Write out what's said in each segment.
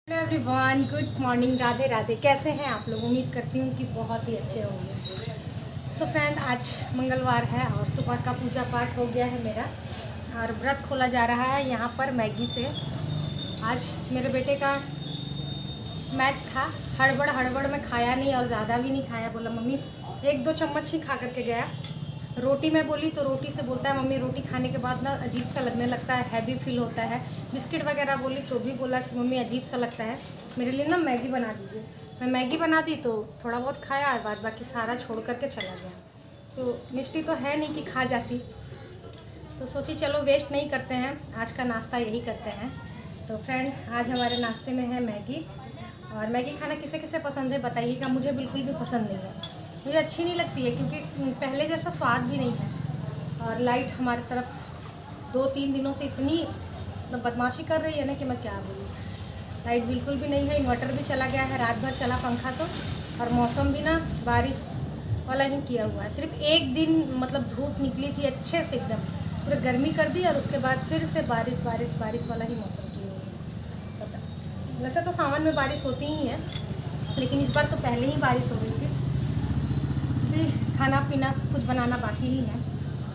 Hello everyone, good morning, Radhe Radhe. कैसे हैं आप लोग? उम्मीद करती हूँ कि बहुत ही अच्छे होंगे। सो फ्रेंड, आज मंगलवार है और सुबह का पूजा पाठ हो गया है मेरा और व्रत खोला जा रहा है यहाँ पर मैगी से। आज मेरे बेटे का मैच था। हड़बड़ हड़बड़ में खाया नहीं और ज़्यादा भी नहीं खाया। बोला मम्मी, एक दो चम्मच ही खा करके गया। रोटी मैं बोली तो रोटी से बोलता है मम्मी रोटी खाने के बाद ना अजीब सा लगने लगता है, हैवी फील होता है। बिस्किट वगैरह बोली तो भी बोला कि मम्मी अजीब सा लगता है, मेरे लिए ना मैगी बना दीजिए। मैं मैगी बना दी तो थोड़ा बहुत खाया और बाद बाकी सारा छोड़ करके चला गया। तो मिष्टी तो है नहीं कि खा जाती, तो सोची चलो वेस्ट नहीं करते हैं, आज का नाश्ता यही करते हैं। तो फ्रेंड, आज हमारे नाश्ते में है मैगी। और मैगी खाना किसे किसे पसंद है बताइएगा। मुझे बिल्कुल भी पसंद नहीं है, मुझे अच्छी नहीं लगती है क्योंकि पहले जैसा स्वाद भी नहीं है। और लाइट हमारी तरफ 2-3 दिनों से इतनी बदमाशी कर रही है ना कि मैं क्या बोलूँ। लाइट बिल्कुल भी नहीं है, इन्वर्टर भी चला गया है, रात भर चला पंखा तो। और मौसम भी ना बारिश वाला ही किया हुआ है। सिर्फ एक दिन मतलब धूप निकली थी अच्छे से, एकदम पूरे गर्मी कर दी और उसके बाद फिर से बारिश बारिश बारिश वाला ही मौसम किया हुआ है। पता वैसे तो सावन में बारिश होती ही है, लेकिन इस बार तो पहले ही बारिश हो गई थी। भी खाना पीना सब कुछ बनाना बाकी ही है।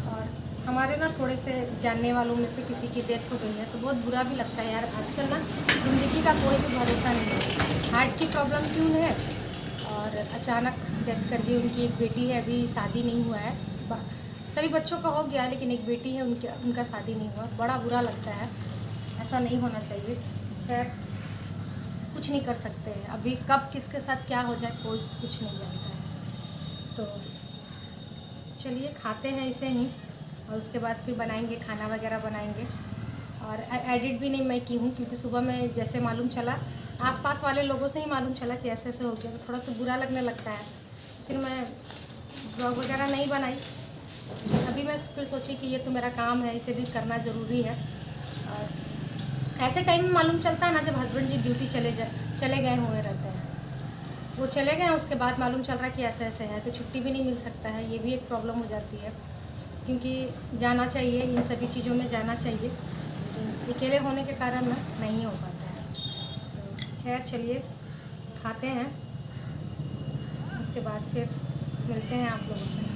और हमारे ना थोड़े से जानने वालों में से किसी की डेथ हो गई है, तो बहुत बुरा भी लगता है यार। आजकल ना ज़िंदगी का कोई भी भरोसा नहीं है। हार्ट की प्रॉब्लम क्यों है और अचानक डेथ कर दी उनकी। एक बेटी है, अभी शादी नहीं हुआ है। सभी बच्चों का हो गया, लेकिन एक बेटी है उनका शादी नहीं हुआ। बड़ा बुरा लगता है, ऐसा नहीं होना चाहिए। खैर, कुछ नहीं कर सकते हैं। अभी कब किसके साथ क्या हो जाए कोई कुछ नहीं जानता है। तो चलिए खाते हैं इसे ही, और उसके बाद फिर बनाएंगे, खाना वगैरह बनाएंगे। और एडिट भी नहीं मैं की हूँ क्योंकि सुबह में जैसे मालूम चला, आसपास वाले लोगों से ही मालूम चला कि ऐसे ऐसे हो गया, तो थोड़ा सा बुरा लगने लगता है। फिर मैं ब्लॉग वगैरह नहीं बनाई। अभी मैं फिर सोची कि ये तो मेरा काम है, इसे भी करना ज़रूरी है। और ऐसे टाइम में मालूम चलता है ना जब हस्बैंड जी ड्यूटी चले गए हुए रहते हैं। वो चले गए, उसके बाद मालूम चल रहा है कि ऐसे ऐसे है, तो छुट्टी भी नहीं मिल सकता है। ये भी एक प्रॉब्लम हो जाती है क्योंकि जाना चाहिए, इन सभी चीज़ों में जाना चाहिए, लेकिन अकेले होने के कारण ना नहीं हो पाता है। तो खैर चलिए खाते हैं, उसके बाद फिर मिलते हैं आप लोगों से।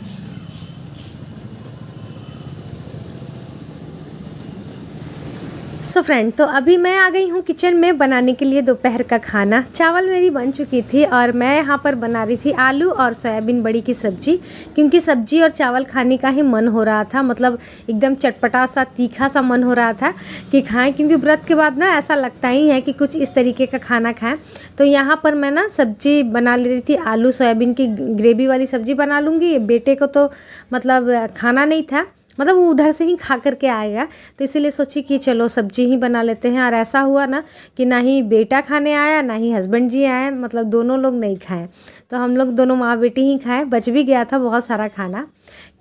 सो फ्रेंड, तो अभी मैं आ गई हूँ किचन में बनाने के लिए दोपहर का खाना। चावल मेरी बन चुकी थी और मैं यहाँ पर बना रही थी आलू और सोयाबीन बड़ी की सब्ज़ी, क्योंकि सब्ज़ी और चावल खाने का ही मन हो रहा था। मतलब एकदम चटपटा सा, तीखा सा मन हो रहा था कि खाएं, क्योंकि व्रत के बाद ना ऐसा लगता ही है कि कुछ इस तरीके का खाना खाएं। तो यहाँ पर मैं ना सब्ज़ी बना ले रही थी, आलू सोयाबीन की ग्रेवी वाली सब्ज़ी बना लूँगी। बेटे को तो मतलब खाना नहीं था, मतलब वो उधर से ही खा करके आएगा, तो इसीलिए सोची कि चलो सब्जी ही बना लेते हैं। और ऐसा हुआ ना कि ना ही बेटा खाने आया ना ही हस्बैंड जी आए, मतलब दोनों लोग नहीं खाए, तो हम लोग दोनों माँ बेटी ही खाए। बच भी गया था बहुत सारा खाना।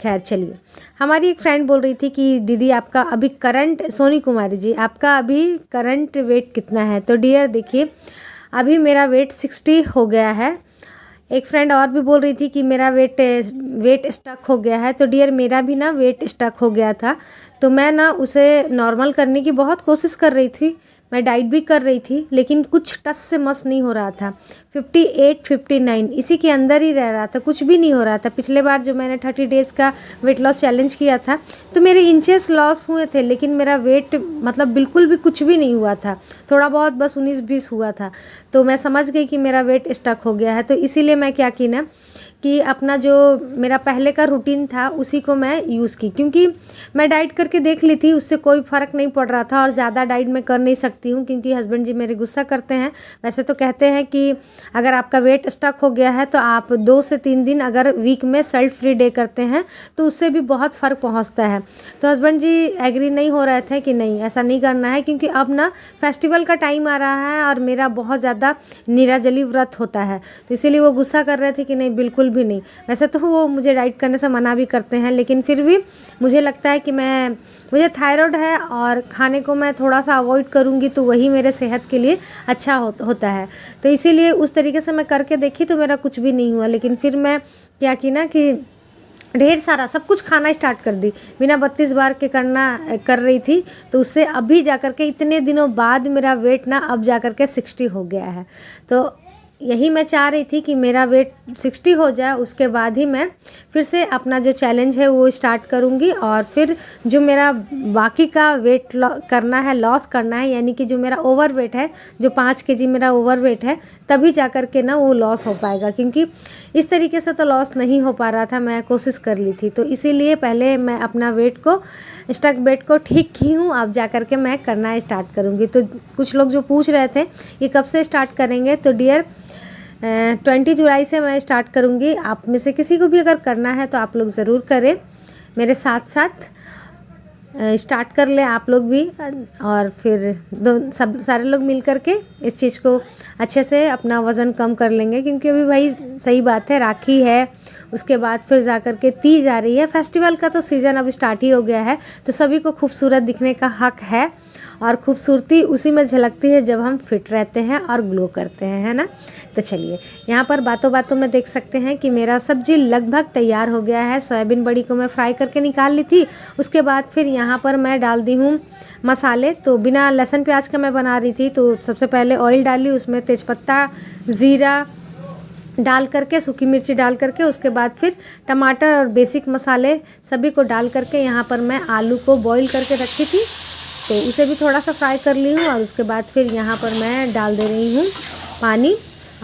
खैर चलिए, हमारी एक फ्रेंड बोल रही थी कि दीदी आपका अभी करंट, सोनी कुमारी जी, आपका अभी करंट वेट कितना है? तो डियर देखिए, अभी मेरा वेट 60 हो गया है। एक फ्रेंड और भी बोल रही थी कि मेरा वेट स्टक हो गया है। तो डियर, मेरा भी ना वेट स्टक हो गया था, तो मैं ना उसे नॉर्मल करने की बहुत कोशिश कर रही थी। मैं डाइट भी कर रही थी, लेकिन कुछ टस से मस नहीं हो रहा था। 58, 59 इसी के अंदर ही रह रहा था, कुछ भी नहीं हो रहा था। पिछले बार जो मैंने 30 डेज़ का वेट लॉस चैलेंज किया था, तो मेरे इंचेस लॉस हुए थे, लेकिन मेरा वेट मतलब बिल्कुल भी कुछ भी नहीं हुआ था। थोड़ा बहुत बस 19-20 हुआ था। तो मैं समझ गई कि मेरा वेट स्टक हो गया है। तो इसीलिए मैं क्या की ना कि अपना जो मेरा पहले का रूटीन था उसी को मैं यूज़ की, क्योंकि मैं डाइट करके देख ली थी, उससे कोई फ़र्क नहीं पड़ रहा था। और ज़्यादा डाइट मैं कर नहीं सकती हूँ क्योंकि हस्बैंड जी मेरे गुस्सा करते हैं। वैसे तो कहते हैं कि अगर आपका वेट स्टक हो गया है तो आप 2 से 3 दिन अगर वीक में सल्ट फ्री डे करते हैं तो उससे भी बहुत फ़र्क पहुँचता है। तो हस्बैंड जी एग्री नहीं हो रहे थे कि नहीं ऐसा नहीं करना है, क्योंकि अब ना फेस्टिवल का टाइम आ रहा है और मेरा बहुत ज़्यादा निराजली व्रत होता है, तो इसीलिए वो गुस्सा कर रहे थे कि नहीं बिल्कुल भी नहीं। वैसे तो वो मुझे डाइट करने से मना भी करते हैं, लेकिन फिर भी मुझे लगता है कि मुझे थायराइड है और खाने को मैं थोड़ा सा अवॉइड करूँगी तो वही मेरे सेहत के लिए अच्छा होता है। तो इसीलिए उस तरीके से मैं करके देखी तो मेरा कुछ भी नहीं हुआ। लेकिन फिर मैं क्या की ना कि ढेर सारा सब कुछ खाना स्टार्ट कर दी, बिना 32 बार के कर रही थी। तो उससे अभी जा कर के इतने दिनों बाद मेरा वेट ना अब जा कर के 60 हो गया है। तो यही मैं चाह रही थी कि मेरा वेट 60 हो जाए, उसके बाद ही मैं फिर से अपना जो चैलेंज है वो स्टार्ट करूँगी। और फिर जो मेरा बाकी का वेट करना है, लॉस करना है, यानी कि जो मेरा ओवर वेट है, जो 5 केजी मेरा ओवर वेट है, तभी जा कर के ना वो लॉस हो पाएगा। क्योंकि इस तरीके से तो लॉस नहीं हो पा रहा था, मैं कोशिश कर ली थी। तो इसीलिए पहले मैं अपना वेट को स्टक वेट को ठीक की हूँ, अब जा कर के मैं करना स्टार्ट करूँगी। तो कुछ लोग जो पूछ रहे थे कि कब से स्टार्ट करेंगे, तो डियर 20 जुलाई से मैं स्टार्ट करूँगी। आप में से किसी को भी अगर करना है तो आप लोग ज़रूर करें, मेरे साथ साथ स्टार्ट कर लें आप लोग भी। और फिर सब सारे लोग मिल कर के इस चीज़ को अच्छे से अपना वज़न कम कर लेंगे। क्योंकि अभी भाई सही बात है, राखी है, उसके बाद फिर जा कर के तीज आ रही है। फेस्टिवल का तो सीज़न अब स्टार्ट ही हो गया है। तो सभी को खूबसूरत दिखने का हक है, और खूबसूरती उसी में झलकती है जब हम फिट रहते हैं और ग्लो करते हैं, है ना। तो चलिए, यहाँ पर बातों बातों में देख सकते हैं कि मेरा सब्जी लगभग तैयार हो गया है। सोयाबीन बड़ी को मैं फ्राई करके निकाल ली थी। उसके बाद फिर यहाँ पर मैं डाल दी हूँ मसाले। तो बिना लहसुन प्याज का मैं बना रही थी। तो सबसे पहले ऑयल डाली, उसमें तेज़पत्ता, ज़ीरा डाल करके, सूखी मिर्ची डाल करके, उसके बाद फिर टमाटर और बेसिक मसाले सभी को डाल करके यहाँ पर मैं आलू को बॉईल करके रखी थी, तो उसे भी थोड़ा सा फ्राई कर ली हूँ। और उसके बाद फिर यहाँ पर मैं डाल दे रही हूँ पानी।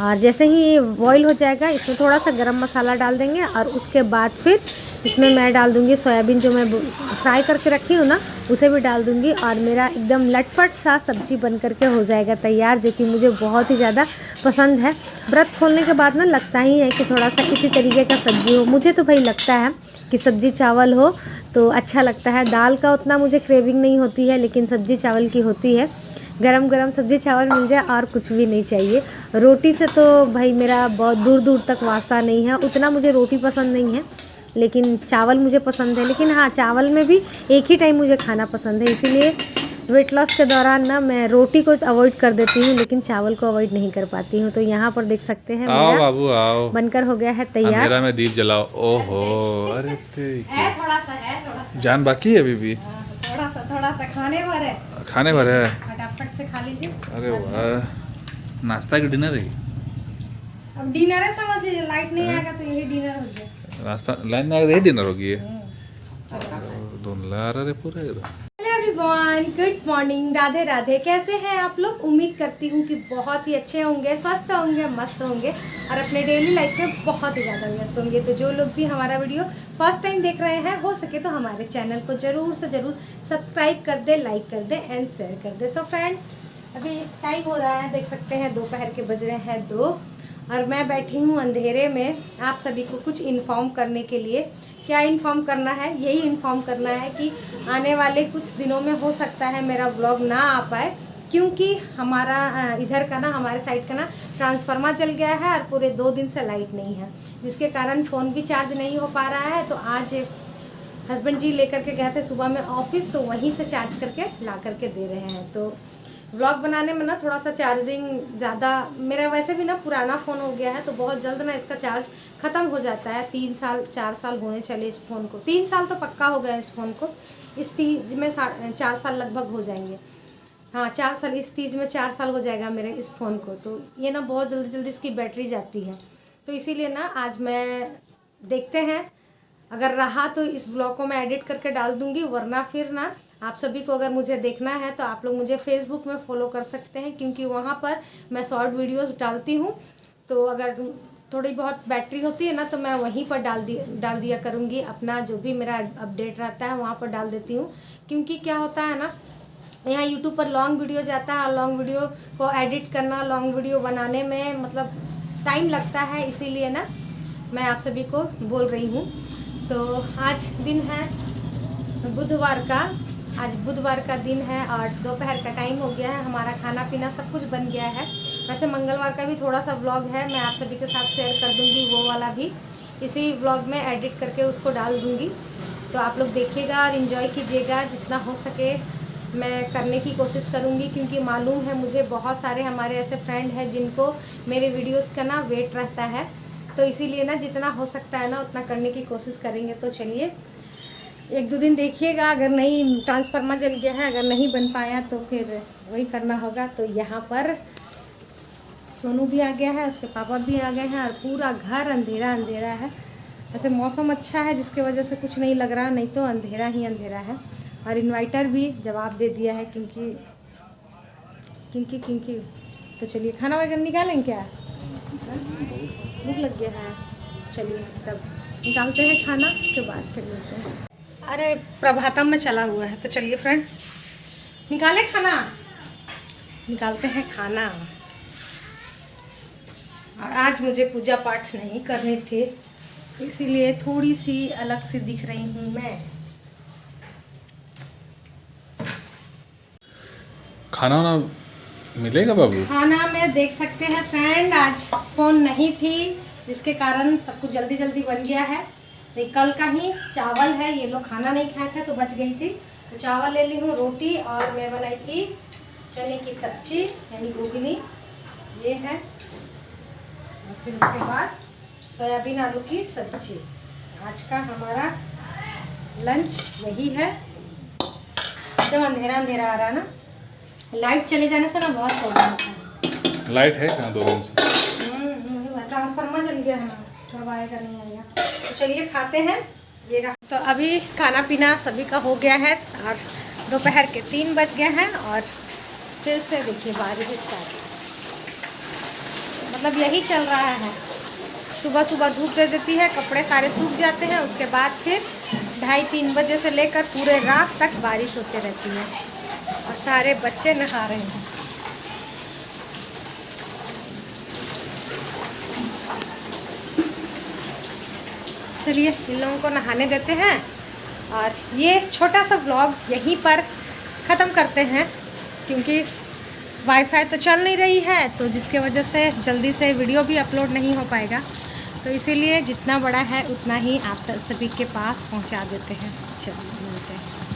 और जैसे ही ये बॉईल हो जाएगा, इसमें थोड़ा सा गरम मसाला डाल देंगे। और उसके बाद फिर इसमें मैं डाल दूँगी सोयाबीन जो मैं फ्राई करके रखी हूँ ना, उसे भी डाल दूँगी। और मेरा एकदम लटपट सा सब्जी बन करके हो जाएगा तैयार, जो कि मुझे बहुत ही ज़्यादा पसंद है। व्रत खोलने के बाद ना लगता ही है कि थोड़ा सा इसी तरीके का सब्जी हो। मुझे तो भाई लगता है कि सब्जी चावल हो तो अच्छा लगता है। दाल का उतना मुझे क्रेविंग नहीं होती है, लेकिन सब्जी चावल की होती है। गरम गरम सब्जी चावल मिल जाए और कुछ भी नहीं चाहिए। रोटी से तो भाई मेरा बहुत दूर दूर तक वास्ता नहीं है, उतना मुझे रोटी पसंद नहीं है, लेकिन चावल मुझे पसंद है। लेकिन हाँ, चावल में भी एक ही टाइम मुझे खाना पसंद है। इसीलिए वेट लॉस के दौरान ना मैं रोटी को अवॉइड कर देती हूँ, लेकिन चावल को अवॉइड नहीं कर पाती हूँ। तो यहाँ पर देख सकते हैं आओ मेरा बाबू आओ, बनकर हो गया है तैयार। अंधेरा में दीप जलाओ। ओहो, अरे है थोड़ा सा जान बाकी है अभी भी, थोड़ा सा खाने भर है, खाने भर है। फटाफट से खा लीजिए। अरे वाह, नाश्ता की डिनर है? अब डिनर है, समझ लीजिए। लाइट नहीं आएगा तो यही डिनर हो गया। नाश्ता लाइन में आएगा यही डिनर होगी ये। धुंधला रहे पूरे एकदम। Hello everyone, good morning, Radhe Radhe. कैसे हैं आप लोग? उम्मीद करती हूँ कि बहुत ही अच्छे होंगे, स्वस्थ होंगे, मस्त होंगे और अपने डेली लाइफ में बहुत ही ज़्यादा व्यस्त होंगे। तो जो लोग भी हमारा वीडियो फर्स्ट टाइम देख रहे हैं, हो सके तो हमारे चैनल को ज़रूर से ज़रूर सब्सक्राइब कर दे, लाइक कर दे एंड शेयर कर दे। सो फ्रेंड, अभी टाइम हो रहा है, देख सकते हैं दोपहर के बज रहे हैं 2 और मैं बैठी हूँ अंधेरे में आप सभी को कुछ इन्फॉर्म करने के लिए। क्या इन्फॉर्म करना है? यही इन्फॉर्म करना है कि आने वाले कुछ दिनों में हो सकता है मेरा व्लॉग ना आ पाए, क्योंकि हमारा इधर का ना, हमारे साइड का ना ट्रांसफार्मर जल गया है और पूरे 2 दिन से लाइट नहीं है, जिसके कारण फ़ोन भी चार्ज नहीं हो पा रहा है। तो आज हस्बैंड जी लेकर के गए थे सुबह में ऑफिस, तो वहीं से चार्ज करके ला करके दे रहे हैं। तो व्लॉग बनाने में ना थोड़ा सा चार्जिंग ज़्यादा, मेरा वैसे भी ना पुराना फ़ोन हो गया है, तो बहुत जल्द ना इसका चार्ज ख़त्म हो जाता है। 3 साल 4 साल होने चले इस फ़ोन को, 3 साल तो पक्का हो गया इस फ़ोन को। इस तीज में 4 साल लगभग हो जाएंगे। हाँ, 4 साल, इस तीज में 4 साल हो जाएगा मेरे इस फ़ोन को। तो ये ना बहुत जल्दी जल्दी इसकी बैटरी जाती है। तो इसीलिए ना आज मैं, देखते हैं, अगर रहा तो इस ब्लॉग को मैं एडिट करके डाल दूँगी, वरना फिर ना आप सभी को अगर मुझे देखना है तो आप लोग मुझे फेसबुक में फॉलो कर सकते हैं, क्योंकि वहाँ पर मैं शॉर्ट वीडियोस डालती हूँ। तो अगर थोड़ी बहुत बैटरी होती है ना, तो मैं वहीं पर डाल दिया करूँगी। अपना जो भी मेरा अपडेट रहता है वहाँ पर डाल देती हूँ। क्योंकि क्या होता है ना, यहाँ यूट्यूब पर लॉन्ग वीडियो जाता है और लॉन्ग वीडियो को एडिट करना, लॉन्ग वीडियो बनाने में मतलब टाइम लगता है। इसीलिए ना मैं आप सभी को बोल रही हूँ। तो आज दिन है बुधवार का, आज बुधवार का दिन है और दोपहर का टाइम हो गया है। हमारा खाना पीना सब कुछ बन गया है। वैसे मंगलवार का भी थोड़ा सा व्लॉग है, मैं आप सभी के साथ शेयर कर दूंगी, वो वाला भी इसी व्लॉग में एडिट करके उसको डाल दूंगी। तो आप लोग देखिएगा और इन्जॉय कीजिएगा। जितना हो सके मैं करने की कोशिश करूंगी, क्योंकि मालूम है मुझे बहुत सारे हमारे ऐसे फ्रेंड हैं जिनको मेरे वीडियोस का ना वेट रहता है। तो इसीलिए ना जितना हो सकता है ना उतना करने की कोशिश करेंगे। तो चलिए 1-2 दिन देखिएगा, अगर नहीं ट्रांसफार्मर जल गया है, अगर नहीं बन पाया तो फिर वही करना होगा। तो यहाँ पर सोनू भी आ गया है, उसके पापा भी आ गए हैं और पूरा घर अंधेरा अंधेरा है। वैसे मौसम अच्छा है जिसके वजह से कुछ नहीं लग रहा, नहीं तो अंधेरा ही अंधेरा है। और इन्वर्टर भी जवाब दे दिया है क्योंकि तो चलिए खाना वगैरह निकालें क्या? भूख लग गया है, चलिए तब निकालते हैं खाना, उसके बाद फिर मिलते हैं। अरे प्रभातम में चला हुआ है, तो चलिए फ्रेंड निकालें खाना, निकालते हैं खाना। और आज मुझे पूजा पाठ नहीं करने थे, इसीलिए थोड़ी सी अलग सी दिख रही हूँ मैं। खाना वाना मिलेगा बाबू? खाना में देख सकते हैं फ्रेंड, आज फ़ोन नहीं थी जिसके कारण सब कुछ जल्दी जल्दी बन गया है। तो ये कल का ही चावल है, ये लोग खाना नहीं खाए थे तो बच गई थी, तो चावल ले ली हूँ, रोटी और मैं बनाई थी चने की सब्जी यानी घुगनी, ये है। और फिर उसके बाद सोयाबीन आलू की सब्जी। आज का हमारा लंच यही है। एकदम अंधेरा अंधेरा आ रहा है ना, लाइट चले जाने से ना बहुत प्रॉब्लम होता है। लाइट है कहाँ 2 दिन से? ट्रांसफार्मर चल गया है ना, कब आएगा नहीं आएगा। तो चलिए खाते हैं। ये रहा। तो अभी खाना पीना सभी का हो गया है और दोपहर के 3 बज गए हैं और फिर से देखिए बारिश स्टार्ट, मतलब यही चल रहा है। सुबह सुबह धूप दे देती है, कपड़े सारे सूख जाते हैं, उसके बाद फिर 2:30-3 बजे से लेकर पूरे रात तक बारिश होते रहती है और सारे बच्चे नहा रहे हैं। चलिए इन लोगों को नहाने देते हैं और ये छोटा सा व्लॉग यहीं पर ख़त्म करते हैं क्योंकि वाईफाई तो चल नहीं रही है, तो जिसके वजह से जल्दी से वीडियो भी अपलोड नहीं हो पाएगा। तो इसीलिए जितना बड़ा है उतना ही आप सभी के पास पहुंचा देते हैं। चलिए मिलते हैं।